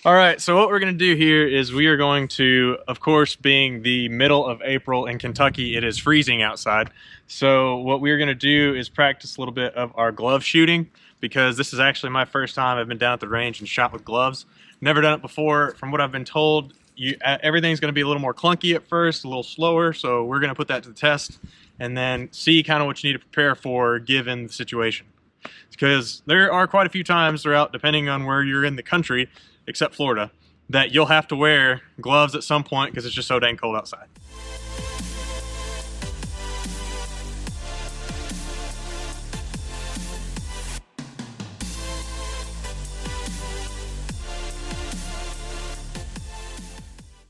All right, so what we're going to do here is we are going to, of course, being the middle of April in Kentucky, it is freezing outside. So what we're going to do is practice a little bit of our glove shooting, because this is actually my first time I've been down at the range and shot with gloves. Never done it before. From what I've been told, everything's going to be a little more clunky at first, a little slower. So we're going to put that to the test and then see kind of what you need to prepare for given the situation. Because there are quite a few times throughout, depending on where you're in the country, except Florida, that you'll have to wear gloves at some point because it's just so dang cold outside.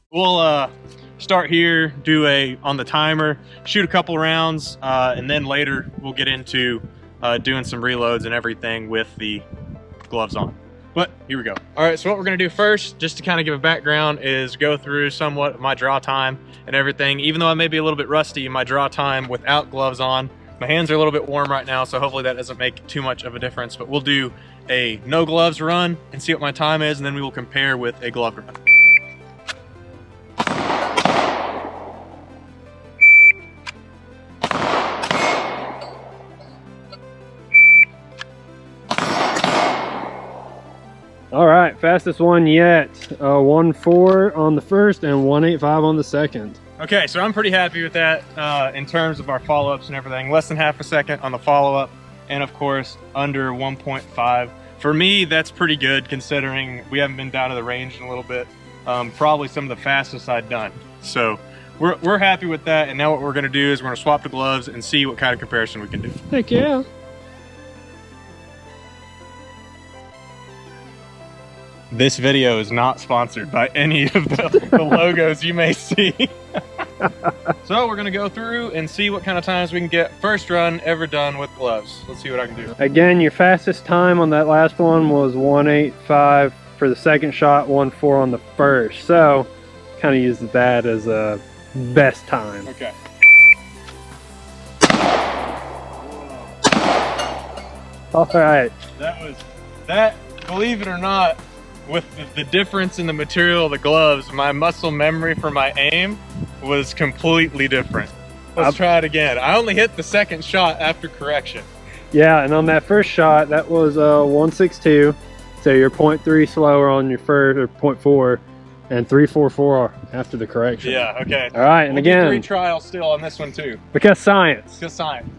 We'll start here, do on the timer, shoot a couple rounds, and then later we'll get into doing some reloads and everything with the gloves on. But here we go. All right, so what we're gonna do first, just to kind of give a background, is go through somewhat of my draw time and everything. Even though I may be a little bit rusty in my draw time without gloves on, my hands are a little bit warm right now, so hopefully that doesn't make too much of a difference. But we'll do a no gloves run and see what my time is, and then we will compare with a glove run. All right, fastest one yet. 1.4 on the first and 1.85 on the second. Okay, so I'm pretty happy with that in terms of our follow-ups and everything. Less than half a second on the follow-up, and of course, under 1.5. For me, that's pretty good considering we haven't been down to the range in a little bit. Probably some of the fastest I've done. So we're happy with that, and now what we're gonna do is we're gonna swap the gloves and see what kind of comparison we can do. Heck yeah. This video is not sponsored by any of the logos you may see. So we're gonna go through and see what kind of times we can get. First run ever done with gloves. Let's see what I can do. Again, your fastest time on that last one was 1.85 for the second shot, 1.4 on the first. So kind of use that as a best time. Okay. All right. That, believe it or not, with the difference in the material of the gloves, my muscle memory for my aim was completely different. Let's try it again. I only hit the second shot after correction. Yeah, and on that first shot, that was 1.62. So you're 0.3 slower on your first, or 0.4, and 3.44 after the correction. Yeah, okay. All right, and again, do retrial still on this one too. Because science. Because science.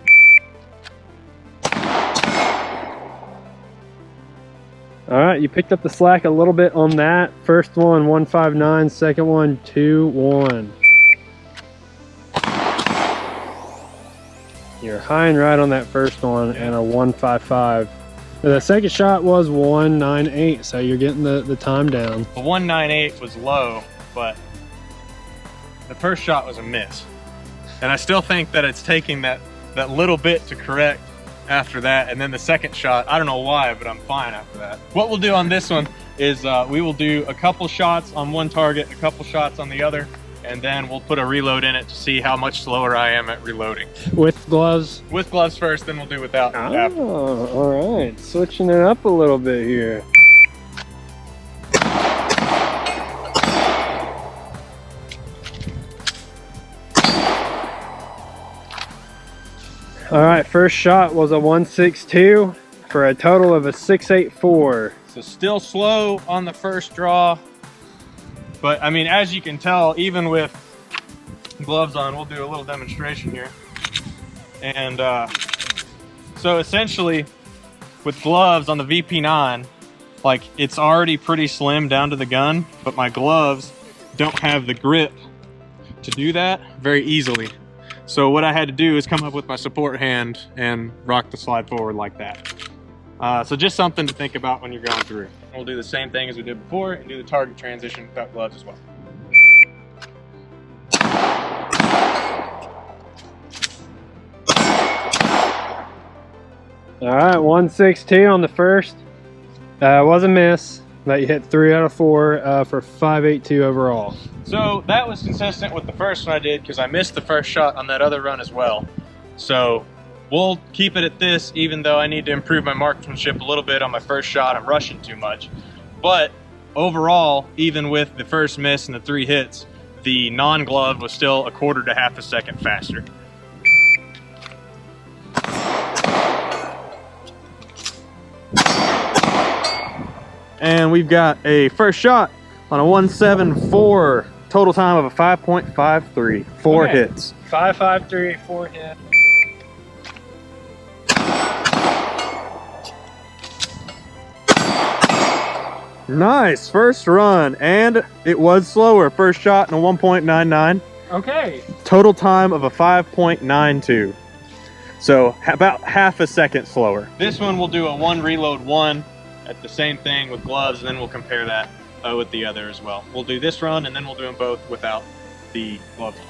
All right, you picked up the slack a little bit on that. First one, 1.59. Second one, 2.1. You're high and right on that first one, and a 1.55. The second shot was 1.98, so you're getting the time down. The 1.98 was low, but the first shot was a miss. And I still think that it's taking that little bit to correct after that, and then the second shot, I don't know why, but I'm fine after that. What we'll do on this one is we will do a couple shots on one target, a couple shots on the other, and then we'll put a reload in it to see how much slower I am at reloading. With gloves? With gloves first, then we'll do without. Oh, all right. Switching it up a little bit here. All right, first shot was a 1.62 for a total of a 6.84. So still slow on the first draw. But I mean, as you can tell, even with gloves on, we'll do a little demonstration here. And so essentially with gloves on the VP9, like it's already pretty slim down to the gun, but my gloves don't have the grip to do that very easily. So what I had to do is come up with my support hand and rock the slide forward like that. So just something to think about when you're going through. We'll do the same thing as we did before and do the target transition without gloves as well. All right, 1.62 on the first. Was a miss, but you hit 3 out of 4 for 5.82 overall. So that was consistent with the first one I did because I missed the first shot on that other run as well. So we'll keep it at this, even though I need to improve my marksmanship a little bit on my first shot. I'm rushing too much. But overall, even with the first miss and the 3 hits, the non-glove was still 1/4 to half a second faster. And we've got a first shot on a 174, total time of a 5.53, 4 Okay. hits. 5.53, 4 hit. Nice first run, and it was slower. First shot in a 1.99. Okay. Total time of a 5.92. So about half a second slower. This one we'll do a 1 reload 1 at the same thing with gloves, and then we'll compare that with the other as well. We'll do this run, and then we'll do them both without the gloves on.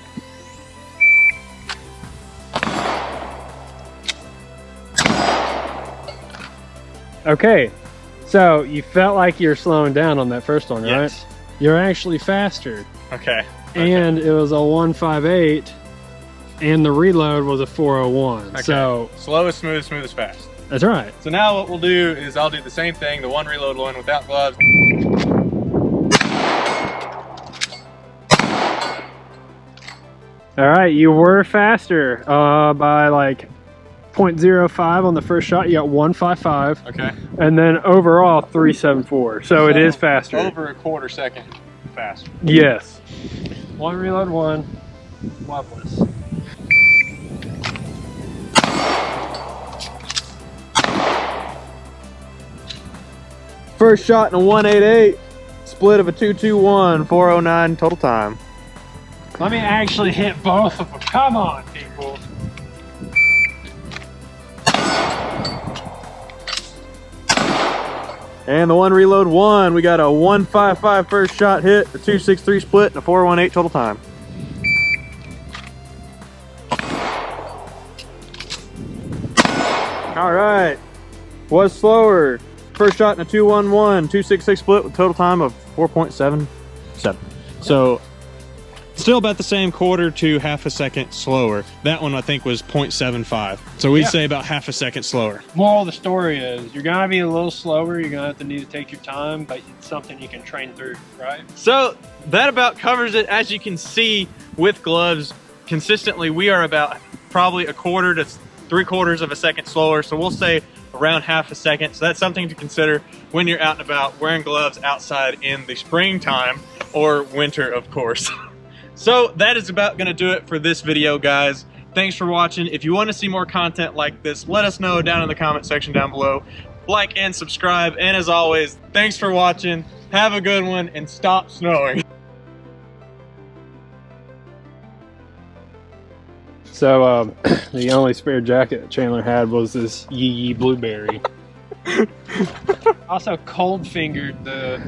Okay, so you felt like you're slowing down on that first one, right? Yes. You're actually faster. Okay. And it was a 158, and the reload was a 401. Okay. So Slow is smooth, smooth is fast. that's right. So now what we'll do is I'll do the same thing, the 1 reload 1 without gloves. All right, you were faster by like 0.05 on the first shot. You got 155, Okay. and then overall 374. So it is faster. Over a 1/4 second faster. Yes. 1 reload 1, gloveless. First shot in a 188, split of a 221, 409 total time. Let me actually hit both of them. Come on, people. And the 1 reload 1, we got a 155 first shot hit, a 263 split, and a 418 total time. All right, was slower. First shot in a 211, 266 split with total time of 4.77. So still about the same 1/4 to half a second slower. That one I think was 0.75. So we'd say about half a second slower. Moral of the story is you're gonna be a little slower. You're gonna have to need to take your time, but it's something you can train through, right? So that about covers it. As you can see with gloves, consistently we are about probably 1/4 to 3/4 of a second slower. So we'll say around half a second. So that's something to consider when you're out and about wearing gloves outside in the springtime or winter, of course. So that is about gonna do it for this video, guys. Thanks for watching. If you want to see more content like this, let us know down in the comment section down below. Like and subscribe, and as always, thanks for watching. Have a good one, and stop snowing. So the only spare jacket that Chandler had was this Yee Yee Blueberry. Also cold fingered the